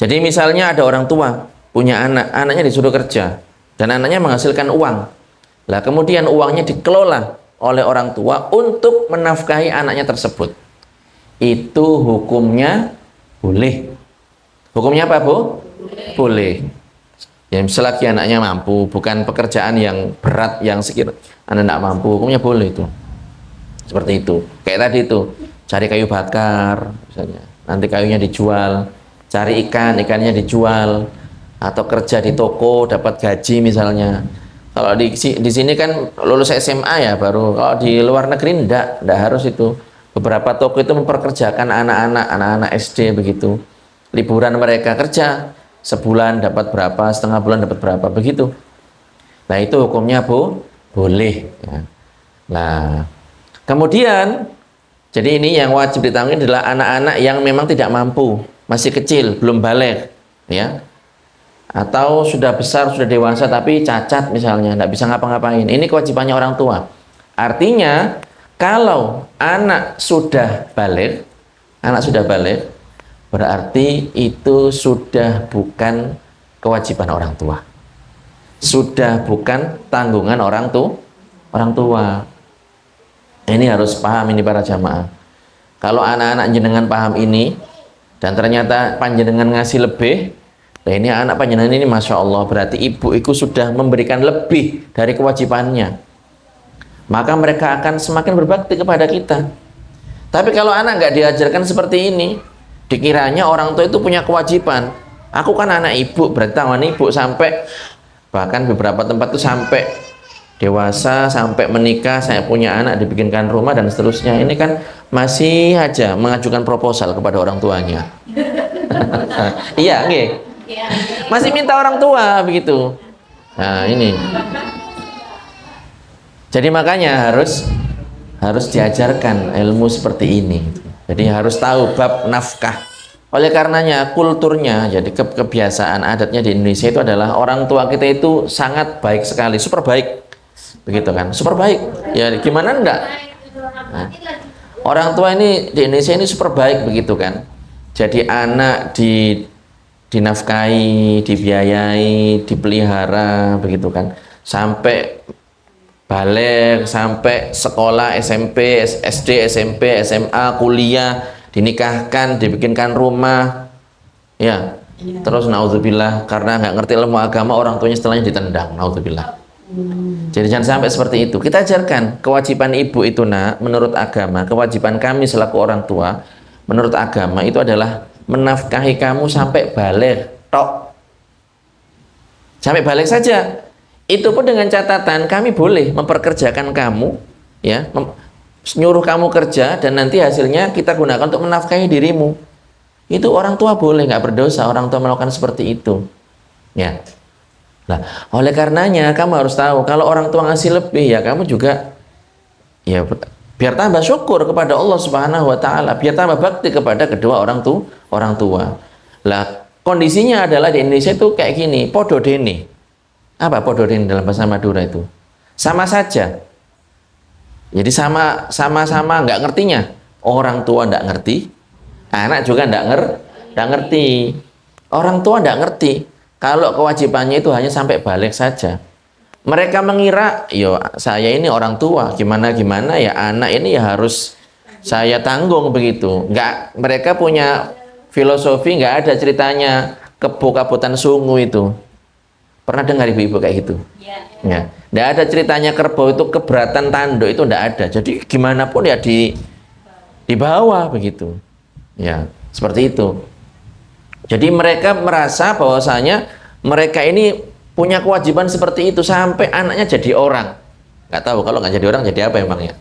Jadi misalnya ada orang tua punya anak, anaknya disuruh kerja dan anaknya menghasilkan uang. Lah kemudian uangnya dikelola oleh orang tua untuk menafkahi anaknya tersebut. Itu hukumnya boleh. Hukumnya apa, Bu? Boleh. Ya, selagi anaknya mampu, bukan pekerjaan yang berat yang sekiranya anak tidak mampu, hukumnya boleh itu. Seperti itu. Kayak tadi itu, cari kayu bakar misalnya. Nanti kayunya dijual, cari ikan, ikannya dijual, atau kerja di toko dapat gaji misalnya. Kalau di sini kan lulus SMA ya baru. Kalau di luar negeri enggak harus itu. Beberapa toko itu memperkerjakan anak-anak SD begitu. Liburan mereka kerja, sebulan dapat berapa, setengah bulan dapat berapa begitu. Nah itu hukumnya boleh. Ya. Nah kemudian, jadi ini yang wajib ditanggung adalah anak-anak yang memang tidak mampu, masih kecil, belum balik, ya. Atau sudah besar, sudah dewasa tapi cacat misalnya, tidak bisa ngapa-ngapain. Ini kewajibannya orang tua. Artinya kalau anak sudah balik, berarti itu sudah bukan kewajiban orang tua, sudah bukan tanggungan orang tua. Ini harus paham ini para jamaah. Kalau anak-anak jenengan paham ini dan ternyata panjenengan ngasih lebih, nah ini anak panjenengan ini Masya Allah, berarti ibu itu sudah memberikan lebih dari kewajibannya, maka mereka akan semakin berbakti kepada kita. Tapi kalau anak nggak diajarkan seperti ini, dikiranya orang tua itu punya kewajiban. Aku kan anak ibu, berarti tanggungan ibu sampai, bahkan beberapa tempat itu sampai dewasa, sampai menikah, saya punya anak, dibikinkan rumah dan seterusnya. Ini kan masih aja mengajukan proposal kepada orang tuanya. Iya, nggih. Masih minta orang tua begitu. Nah ini, jadi makanya harus diajarkan ilmu seperti ini. Jadi harus tahu bab nafkah. Oleh karenanya kulturnya, jadi kebiasaan adatnya di Indonesia itu adalah orang tua kita itu sangat baik sekali, super baik, begitu kan, super baik. Ya gimana enggak? Nah, orang tua ini di Indonesia ini super baik begitu kan. Jadi anak dinafkahi, dibiayai, dipelihara begitu kan, sampai balik, sampai sekolah SMP, SD, SMP, SMA, kuliah, dinikahkan, dibikinkan rumah, ya. Terus naudzubillah karena nggak ngerti ilmu agama, orang tuanya setelahnya ditendang, naudzubillah. Jadi jangan sampai seperti itu. Kita ajarkan kewajiban ibu itu, nak, menurut agama, kewajiban kami selaku orang tua menurut agama itu adalah menafkahi kamu sampai balik, tok. Sampai balik saja. Itu pun dengan catatan kami boleh memperkerjakan kamu, ya, nyuruh kamu kerja dan nanti hasilnya kita gunakan untuk menafkahi dirimu. Itu orang tua boleh, nggak berdosa orang tua melakukan seperti itu, ya. Nah, oleh karenanya kamu harus tahu kalau orang tua ngasih lebih, ya kamu juga, ya, biar tambah syukur kepada Allah Subhanahu wa Ta'ala, biar tambah bakti kepada kedua orang tua. Lah, kondisinya adalah di Indonesia itu kayak gini, podo dene. Apa podo dene dalam bahasa Madura itu? Sama saja. Jadi sama-sama nggak ngertinya. Orang tua nggak ngerti, Anak juga nggak ngerti. Orang tua nggak ngerti kalau kewajibannya itu hanya sampai balik saja. Mereka mengira, yo saya ini orang tua, gimana ya anak ini ya harus saya tanggung begitu. Nggak, mereka punya filosofi, nggak ada ceritanya kebo kabutan sungu itu. Pernah dengar ibu-ibu kayak gitu? Ya. Nggak ada ceritanya kerbau itu keberatan tanduk, itu nggak ada. Jadi gimana pun ya di bawah begitu. Ya, seperti itu. Jadi mereka merasa bahwasanya mereka ini punya kewajiban seperti itu sampai anaknya jadi orang. Nggak tahu kalau nggak jadi orang jadi apa emangnya?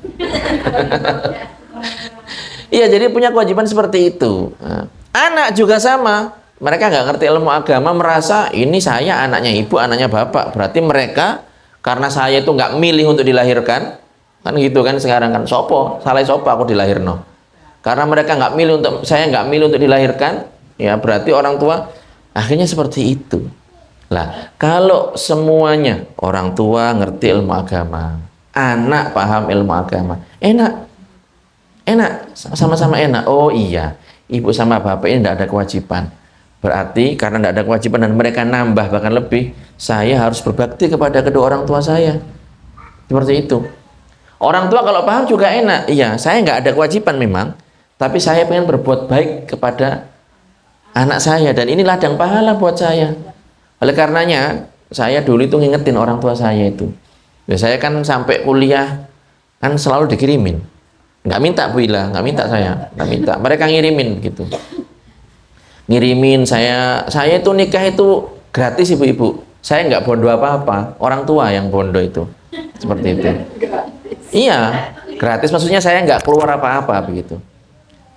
Iya, jadi punya kewajiban seperti itu. Nah, anak juga sama. Mereka nggak ngerti ilmu agama, merasa ini saya anaknya ibu, anaknya bapak. Berarti mereka karena saya itu nggak milih untuk dilahirkan, kan gitu kan sekarang kan sopo, salah sopo aku dilahirno. Karena mereka nggak milih untuk saya nggak milih untuk dilahirkan, ya berarti orang tua akhirnya seperti itu. Lah, kalau semuanya orang tua ngerti ilmu agama, anak paham ilmu agama, enak, sama-sama enak. Oh iya, ibu sama bapak ini tidak ada kewajiban. Berarti karena tidak ada kewajiban dan mereka nambah bahkan lebih, saya harus berbakti kepada kedua orang tua saya. Seperti itu. Orang tua kalau paham juga enak. Iya, saya nggak ada kewajiban memang, tapi saya pengen berbuat baik kepada anak saya dan ini ladang pahala buat saya. Oleh karenanya, saya dulu itu ngingetin orang tua saya itu. Ya, saya kan sampai kuliah kan selalu dikirimin. Nggak minta Bu Ila, nggak minta saya, nggak minta. Mereka ngirimin gitu. Ngirimin saya itu nikah itu gratis ibu-ibu. Saya nggak bondo apa-apa, orang tua yang bondo itu. Seperti itu. Iya, gratis maksudnya saya nggak keluar apa-apa begitu.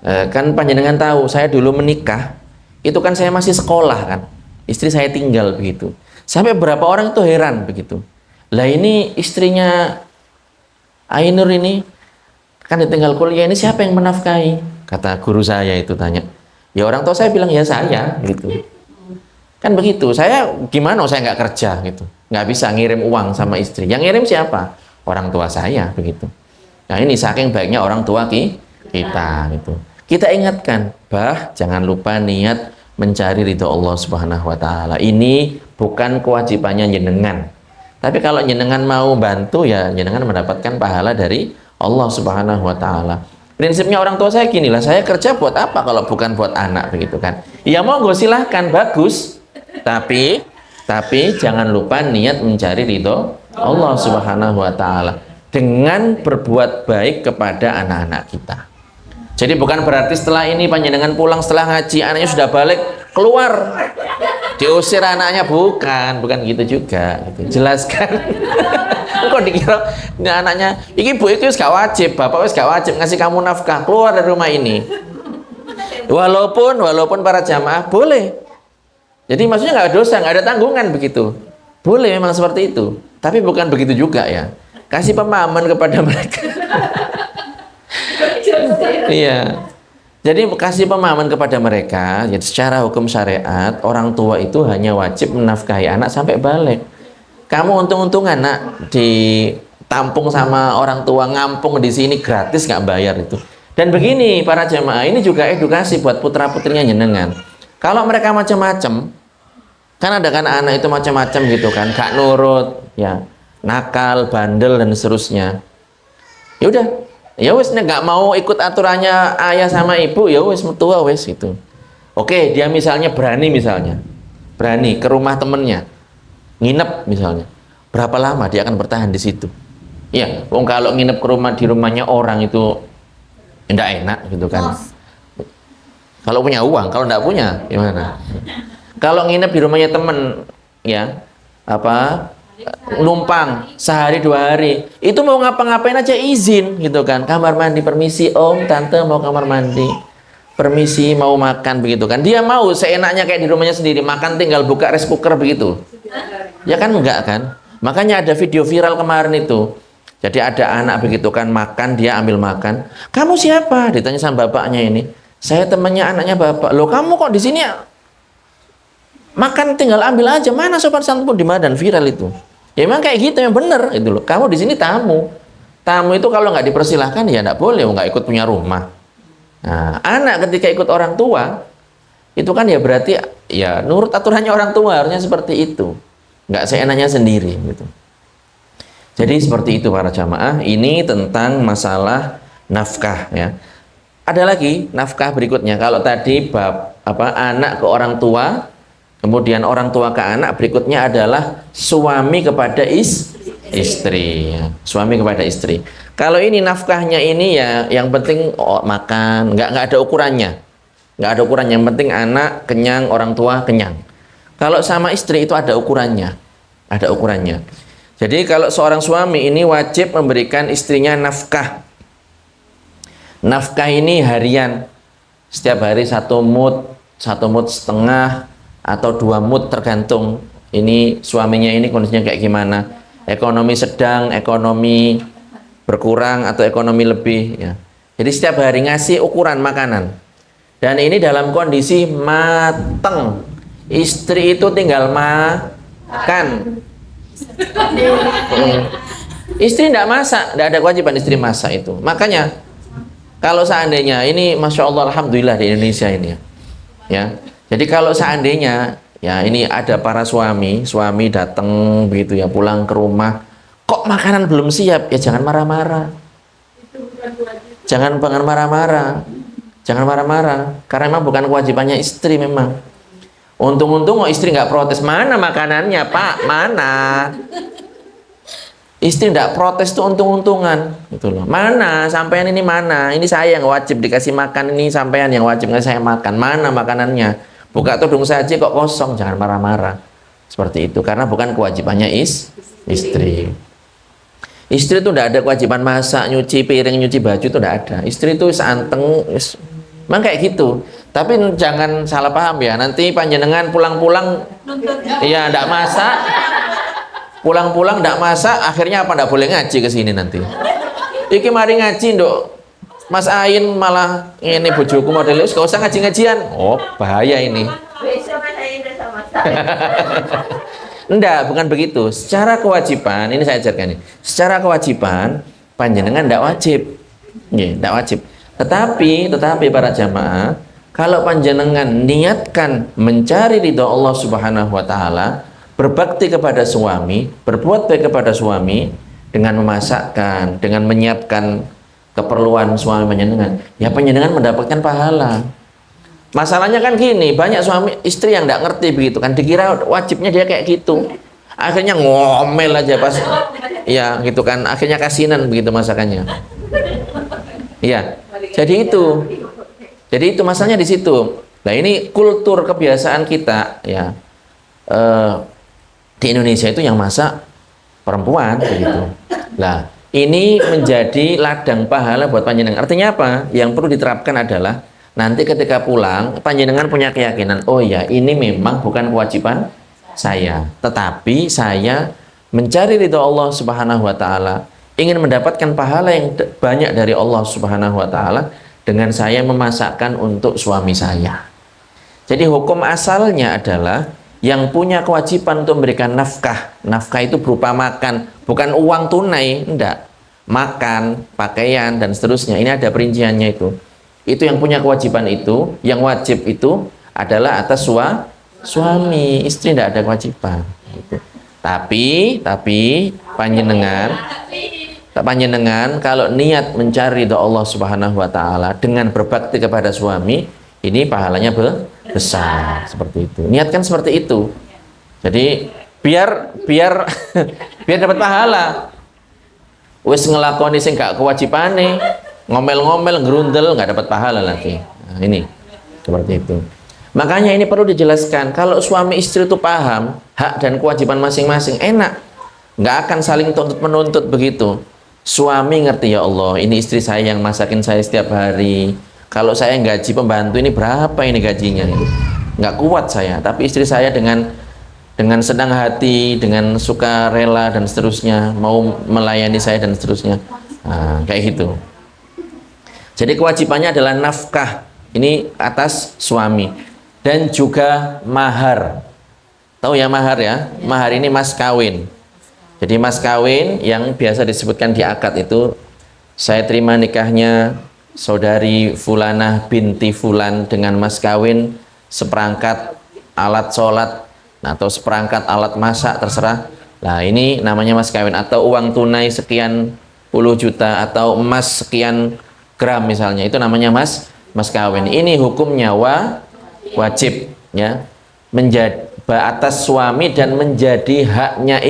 Kan panjenengan tahu, saya dulu menikah, itu kan saya masih sekolah kan. Istri saya tinggal begitu. Sampai beberapa orang itu heran begitu. Lah ini istrinya Ainur ini kan ditinggal kuliah, ini siapa yang menafkahi? Kata guru saya itu tanya. Ya orang tua saya bilang ya saya gitu. Kan begitu. Saya gimana? Saya nggak kerja gitu. Nggak bisa ngirim uang sama istri. Yang ngirim siapa? Orang tua saya begitu. Nah ini saking baiknya orang tua kita gitu. Kita ingatkan, bah jangan lupa niat mencari ridho Allah Subhanahu Wa Taala. Ini bukan kewajibannya jenengan. Tapi kalau jenengan mau bantu ya jenengan mendapatkan pahala dari Allah Subhanahu Wa Taala. Prinsipnya orang tua saya gini lah, saya kerja buat apa kalau bukan buat anak begitu kan? Ya monggo silahkan, bagus. Tapi jangan lupa niat mencari ridho Allah Subhanahu Wa Taala dengan berbuat baik kepada anak-anak kita. Jadi bukan berarti setelah ini panjenengan pulang setelah ngaji anaknya sudah balik keluar diusir anaknya, bukan gitu juga. Gitu. Jelaskan. Kok dikira anaknya iki bu itu gak wajib, bapak wis gak wajib ngasih kamu nafkah, keluar dari rumah ini. Walaupun para jamaah boleh. Jadi maksudnya nggak ada dosa, nggak ada tanggungan begitu. Boleh memang seperti itu, tapi bukan begitu juga ya. Kasih pemahaman kepada mereka. Iya. Jadi kasih pemahaman kepada mereka. Jadi secara hukum syariat orang tua itu hanya wajib menafkahi anak sampai balik. Kamu untung-untungan nak ditampung sama orang tua, ngampung di sini gratis nggak bayar itu. Dan begini para jemaah, ini juga edukasi buat putra-putrinya jenengan. Kalau mereka macam-macam, kan ada kan anak itu macam-macam gitu kan, gak nurut, ya nakal, bandel dan seterusnya. Ya udah, ya wes nggak mau ikut aturannya ayah sama ibu, ya wes mertua wes gitu. Oke, dia misalnya berani ke rumah temennya. Nginep misalnya, berapa lama dia akan bertahan di situ? Iya, kalau nginep di rumahnya orang itu tidak enak gitu kan. Kalau punya uang, kalau tidak punya gimana? Kalau nginep di rumahnya temen, ya numpang sehari 2 hari, itu mau ngapa-ngapain aja izin gitu kan. Kamar mandi, permisi om, tante mau kamar mandi, permisi mau makan begitu kan. Dia mau seenaknya kayak di rumahnya sendiri, makan tinggal buka rice cooker begitu. Ya kan enggak kan? Makanya ada video viral kemarin itu. Jadi ada anak begitu kan makan, dia ambil makan. Kamu siapa? Ditanya sama bapaknya ini. Saya temannya anaknya bapak. Loh kamu kok di sini ya? Makan tinggal ambil aja. Mana sopan santun di mana dan viral itu. Ya memang kayak gitu yang bener itu loh. Kamu di sini tamu. Tamu itu kalau nggak dipersilahkan ya nggak boleh, nggak ikut punya rumah. Nah, anak ketika ikut orang tua, itu kan ya berarti ya nurut aturannya orang tua, harusnya seperti itu. Nggak seenaknya sendiri gitu. Jadi seperti itu para jamaah, ini tentang masalah nafkah ya. Ada lagi nafkah berikutnya. Kalau tadi bab anak ke orang tua, kemudian orang tua ke anak, berikutnya adalah suami kepada istri ya. Suami kepada istri. Kalau ini nafkahnya ini ya yang penting makan, nggak ada ukurannya. Nggak ada ukurannya, yang penting anak kenyang, orang tua kenyang. Kalau sama istri itu ada ukurannya. Ada ukurannya. Jadi kalau seorang suami ini wajib memberikan istrinya nafkah. Nafkah ini harian. Setiap hari 1 mud, 1 mud setengah, atau 2 mud tergantung ini suaminya ini kondisinya kayak gimana. Ekonomi sedang, ekonomi berkurang, atau ekonomi lebih ya. Jadi setiap hari ngasih ukuran makanan. Dan ini dalam kondisi mateng. Istri itu tinggal makan. Istri tidak masak, tidak ada kewajiban istri masak itu. Makanya kalau seandainya ini, masya Allah, alhamdulillah di Indonesia ini ya. Jadi kalau seandainya ya ini ada para suami datang begitu ya, pulang ke rumah, kok makanan belum siap, ya jangan marah-marah. Jangan marah-marah. Jangan marah-marah, karena memang bukan kewajibannya istri memang. Untung-untung istri nggak protes, mana makanannya Pak, mana? Istri nggak protes tuh untung-untungan, gitu loh. Mana sampean ini mana? Ini saya yang wajib dikasih makan, ini sampean yang wajib ngasih saya makan. Mana makanannya? Buka tudung saja kok kosong, jangan marah-marah. Seperti itu, karena bukan kewajibannya istri. Istri itu tidak ada kewajiban masak, nyuci piring, nyuci baju, itu tidak ada. Istri itu seanteng, memang kayak gitu. Tapi jangan salah paham ya, nanti panjenengan pulang-pulang ya tidak masak, pulang-pulang tidak masak, akhirnya apa, tidak boleh ngaji ke sini nanti. Iki mari ngaji nduk, Mas Ain malah ini bojoku modelnya, gak usah ngaji-ngajian. Oh bahaya ini. Enggak, bukan begitu. Secara kewajiban, ini saya ajarkan nih. Secara kewajiban, panjenengan tidak wajib. Tidak wajib. Tetapi para jamaah, kalau panjenengan niatkan mencari ridho Allah Subhanahu wa taala, berbakti kepada suami, berbuat baik kepada suami dengan memasakkan, dengan menyiapkan keperluan suami panjenengan, ya panjenengan mendapatkan pahala. Masalahnya kan gini, banyak suami istri yang tidak ngerti begitu kan, dikira wajibnya dia kayak gitu. Akhirnya ngomel aja pas ya gitu kan, akhirnya kasinan begitu masakannya. Iya. Jadi itu masalahnya di situ. Nah, ini kultur kebiasaan kita ya. Di Indonesia itu yang masak perempuan begitu. Nah, ini menjadi ladang pahala buat panjenengan. Artinya apa? Yang perlu diterapkan adalah nanti ketika pulang, panjenengan punya keyakinan, oh ya, ini memang bukan kewajiban saya, tetapi saya mencari ridho Allah Subhanahu wa taala, ingin mendapatkan pahala yang banyak dari Allah Subhanahu wa taala dengan saya memasakkan untuk suami saya. Jadi hukum asalnya adalah yang punya kewajiban untuk memberikan nafkah. Nafkah itu berupa makan, bukan uang tunai, enggak. Makan, pakaian, dan seterusnya. Ini ada perinciannya itu. Itu yang punya kewajiban itu, yang wajib itu adalah atas suami, istri tidak ada kewajiban. Gitu. Tapi panjenengan kalau niat mencari ridho Allah Subhanahu wa taala dengan berbakti kepada suami, ini pahalanya besar seperti itu. Niatkan seperti itu. Jadi biar biar dapat pahala. Wis ngelakoni sing gak kewajibane, ngomel-ngomel, gerundel, nggak dapat pahala lagi. Nah, ini seperti itu. Makanya ini perlu dijelaskan. Kalau suami istri itu paham hak dan kewajiban masing-masing, enak, nggak akan saling tuntut menuntut begitu. Suami ngerti, ya Allah, ini istri saya yang masakin saya setiap hari. Kalau saya gaji pembantu ini berapa ini gajinya? Nggak kuat saya. Tapi istri saya dengan senang hati, dengan suka rela dan seterusnya, mau melayani saya dan seterusnya. Nah, kayak gitu. Jadi kewajibannya adalah nafkah. Ini atas suami. Dan juga mahar. Tahu ya mahar ya? Mahar ini mas kawin. Jadi mas kawin yang biasa disebutkan di akad itu, saya terima nikahnya saudari Fulanah binti Fulan dengan mas kawin seperangkat alat sholat atau seperangkat alat masak, terserah. Nah, ini namanya mas kawin. Atau uang tunai sekian puluh juta atau emas sekian gram misalnya, itu namanya mas kawin. Ini hukumnya wajib ya, menjadi atas suami dan menjadi haknya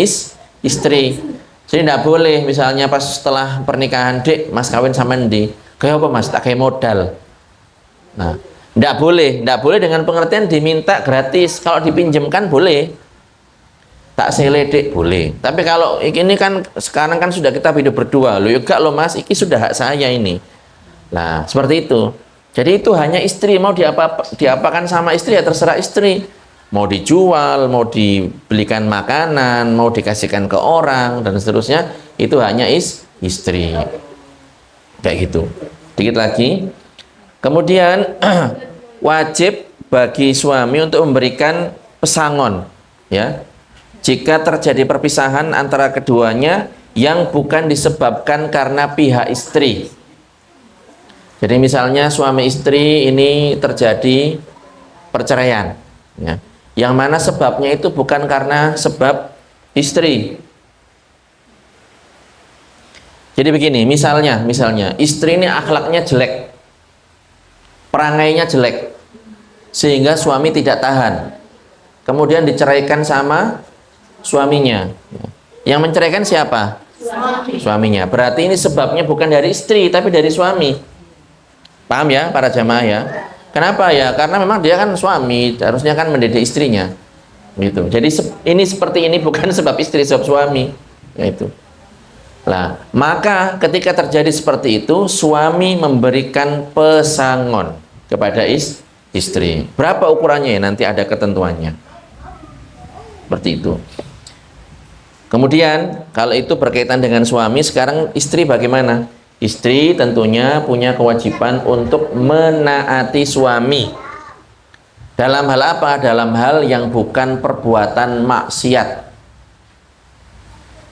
istri. Jadi tidak boleh misalnya pas setelah pernikahan, dek mas kawin sama ndi, kayak apa mas, tak kayak modal. Nah, tidak boleh dengan pengertian diminta gratis. Kalau dipinjamkan boleh, tak seledek boleh. Tapi kalau ini kan sekarang kan sudah kita hidup berdua, lo juga lo mas, iki sudah hak saya ini. Nah, seperti itu. Jadi itu hanya istri, mau diapakan sama istri ya terserah istri. Mau dijual, mau dibelikan makanan, mau dikasihkan ke orang dan seterusnya, itu hanya istri. Kayak gitu. Dikit lagi. Kemudian wajib bagi suami untuk memberikan pesangon, ya. Jika terjadi perpisahan antara keduanya yang bukan disebabkan karena pihak istri. Jadi misalnya suami istri ini terjadi perceraian, ya, yang mana sebabnya itu bukan karena sebab istri. Jadi begini, misalnya istri ini akhlaknya jelek, perangainya jelek, sehingga suami tidak tahan, kemudian diceraikan sama suaminya. Yang menceraikan siapa? Suaminya. Berarti ini sebabnya bukan dari istri tapi dari suami. Paham ya para jamaah ya? Kenapa ya? Karena memang dia kan suami, harusnya kan mendidik istrinya, gitu. Jadi ini seperti ini bukan sebab istri, sebab suami, yaitu. Nah, maka ketika terjadi seperti itu, suami memberikan pesangon kepada istri. Berapa ukurannya ya? Nanti ada ketentuannya. Seperti itu. Kemudian kalau itu berkaitan dengan suami, sekarang istri bagaimana? Istri tentunya punya kewajiban untuk menaati suami. Dalam hal apa? Dalam hal yang bukan perbuatan maksiat.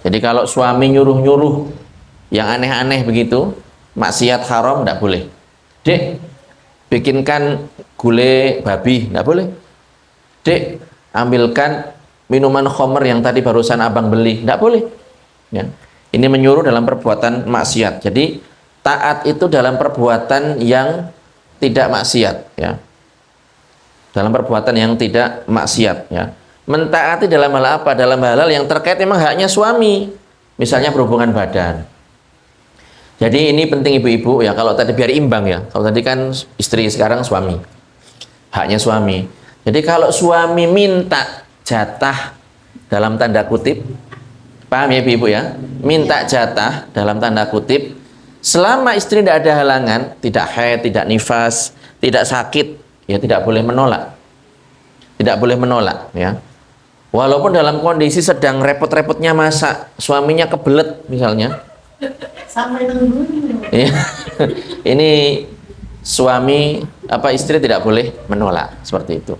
Jadi kalau suami nyuruh-nyuruh yang aneh-aneh begitu, maksiat haram, tidak boleh. Dek, bikinkan gulai babi, tidak boleh. Dek, ambilkan minuman khamr yang tadi barusan abang beli, tidak boleh. Ya. Ini menyuruh dalam perbuatan maksiat. Jadi taat itu dalam perbuatan yang tidak maksiat, ya. Dalam perbuatan yang tidak maksiat, ya. Mentaati dalam hal apa? Dalam hal-hal yang terkait memang haknya suami. Misalnya berhubungan badan. Jadi ini penting ibu-ibu ya, kalau tadi biar imbang ya. Kalau tadi kan istri, sekarang suami. Haknya suami. Jadi kalau suami minta jatah dalam tanda kutip, paham ya ibu ya? Minta jatah dalam tanda kutip, selama istri tidak ada halangan, tidak haid, tidak nifas, tidak sakit, ya tidak boleh menolak. Tidak boleh menolak, ya. Walaupun dalam kondisi sedang repot-repotnya masak, suaminya kebelet misalnya. Sampai nungguin. Ya. Ini suami istri tidak boleh menolak seperti itu.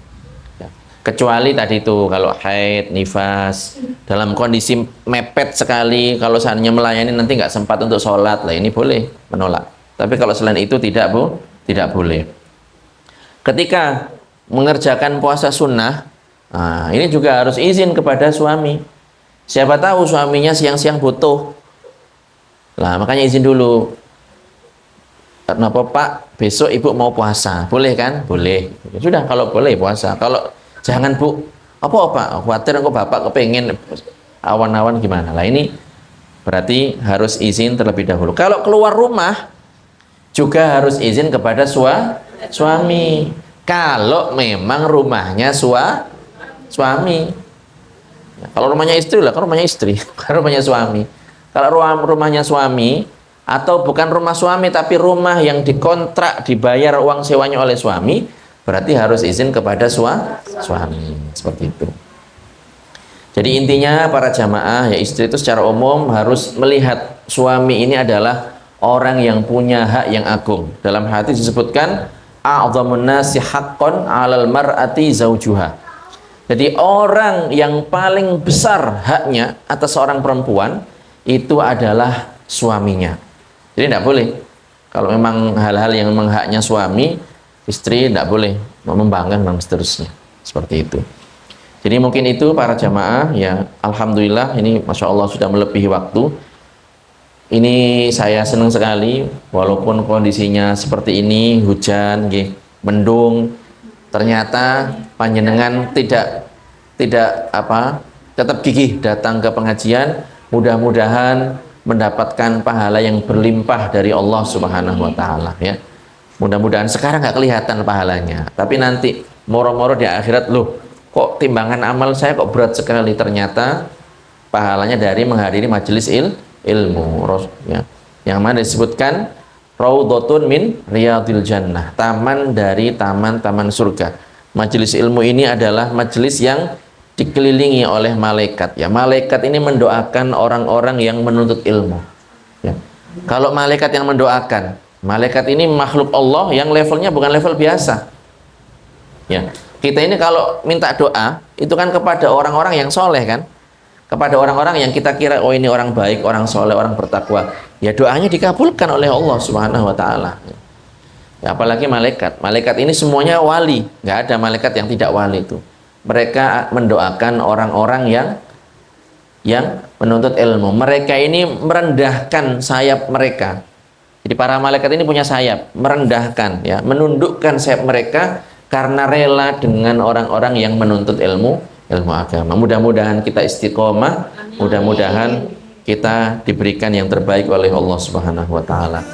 Kecuali tadi itu kalau haid, nifas, dalam kondisi mepet sekali, kalau seandainya melayani nanti nggak sempat untuk sholat, lah ini boleh menolak. Tapi kalau selain itu tidak boleh. Ketika mengerjakan puasa sunnah, nah, ini juga harus izin kepada suami. Siapa tahu suaminya siang-siang butuh, lah makanya izin dulu. Kenapa Pak? Besok ibu mau puasa, boleh kan? Boleh. Sudah, kalau boleh puasa. Kalau jangan Bu, apa khawatir kok bapak kepengen awan-awan gimana lah, ini berarti harus izin terlebih dahulu. Kalau keluar rumah juga harus izin kepada suami, kalau memang rumahnya suami. Ya, kalau rumahnya istri lah, kan rumahnya istri. Kalau rumahnya suami, kalau rumahnya suami atau bukan rumah suami tapi rumah yang dikontrak, dibayar uang sewanya oleh suami, berarti harus izin kepada suami, seperti itu. Jadi intinya para jamaah ya, istri itu secara umum harus melihat suami ini adalah orang yang punya hak yang agung. Dalam hadis disebutkan a'dhamun nasi haqqan 'alal mar'ati zaujuha. Jadi orang yang paling besar haknya atas seorang perempuan itu adalah suaminya. Jadi tidak boleh Kalau memang hal-hal yang memang haknya suami, istri tidak boleh membangkang dan seterusnya. Seperti itu. Jadi mungkin itu para jamaah ya, alhamdulillah ini masya Allah sudah melebihi waktu. Ini saya senang sekali walaupun kondisinya seperti ini, hujan, mendung, ternyata panjenengan tetap gigih datang ke pengajian. Mudah-mudahan mendapatkan pahala yang berlimpah dari Allah Subhanahu wa taala ya. Mudah-mudahan sekarang nggak kelihatan pahalanya, tapi nanti moro-moro di akhirat, loh kok timbangan amal saya kok berat sekali, ternyata pahalanya dari menghadiri majelis ilmu ya. Yang mana disebutkan raudhatun min riyadil jannah, taman dari taman-taman surga. Majelis ilmu ini adalah majelis yang dikelilingi oleh malaikat ya. Malaikat ini mendoakan orang-orang yang menuntut ilmu ya. Kalau malaikat yang mendoakan, malaikat ini makhluk Allah yang levelnya bukan level biasa ya. Kita ini kalau minta doa itu kan kepada orang-orang yang soleh kan, kepada orang-orang yang kita kira oh ini orang baik, orang soleh, orang bertakwa ya, doanya dikabulkan oleh Allah Subhanahu wa taala ya. Apalagi malaikat ini semuanya wali, nggak ada malaikat yang tidak wali itu. Mereka mendoakan orang-orang yang menuntut ilmu. Mereka ini merendahkan sayap mereka. Jadi para malaikat ini punya sayap, merendahkan ya, menundukkan sayap mereka karena rela dengan orang-orang yang menuntut ilmu agama. Mudah-mudahan kita istiqomah, mudah-mudahan kita diberikan yang terbaik oleh Allah Subhanahu wa taala.